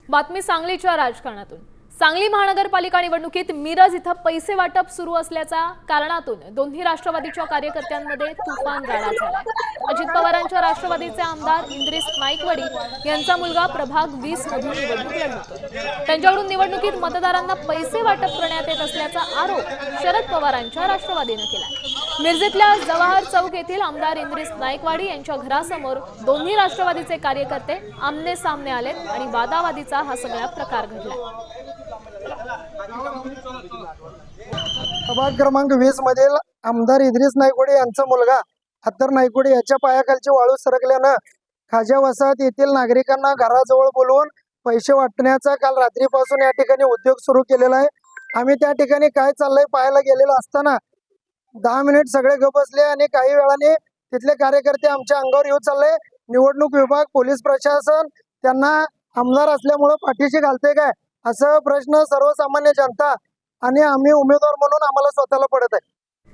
बातमी सांगलीच्या राजकारणातून। सांगली महानगरपालिका निवडणुकीत मिरज इथं पैसे वाटप सुरू असल्याच्या कारणातून दोन्ही राष्ट्रवादीच्या कार्यकर्त्यांमध्ये तुफान राडा झालाय। अजित पवारांच्या राष्ट्रवादीचे आमदार इंद्रिस नाईकवाडी यांचा मुलगा प्रभाग 20 मधून निवडणूक लढवतोय। त्यांच्याकडून निवडणुकीत मतदारांना पैसे वाटप करण्यात येत असल्याचा आरोप शरद पवारांच्या राष्ट्रवादीने केलाय। मिरजेतल्या जवाहर चौक येथील आमदार इंद्रिस नाईकवाडी यांच्या घरासमोर दोन्ही राष्ट्रवादीचे कार्यकर्ते आमने सामने आलेत आणि वादावादीचा हा सगळा प्रकार घडला। प्रभाग क्रमांक 20 मधील आमदार इद्रिस नाईकवाडी यांचा मुलगा अत्तर नाईकवाडी याच्या पायाखालची वाळू सरकल्यानं खाज्या वसाहत येथील नागरिकांना घराजवळ बोलवून पैसे वाटण्याचा काल रात्रीपासून या ठिकाणी उद्योग सुरू केलेला आहे। आम्ही त्या ठिकाणी काय चाललंय पाहायला गेलेलो असताना 10 मिनिट सगळे गप बसले आणि काही वेळाने तिथले कार्यकर्ते आमच्या अंगावर येऊ चालले। निवडणूक विभाग, पोलीस प्रशासन त्यांना आमदार असल्यामुळे पाठीशी घालते काय असं प्रश्न सर्वसामान्य जनता आणि आम्ही उमेदवार म्हणून आम्हाला स्वतःला पडत आहे।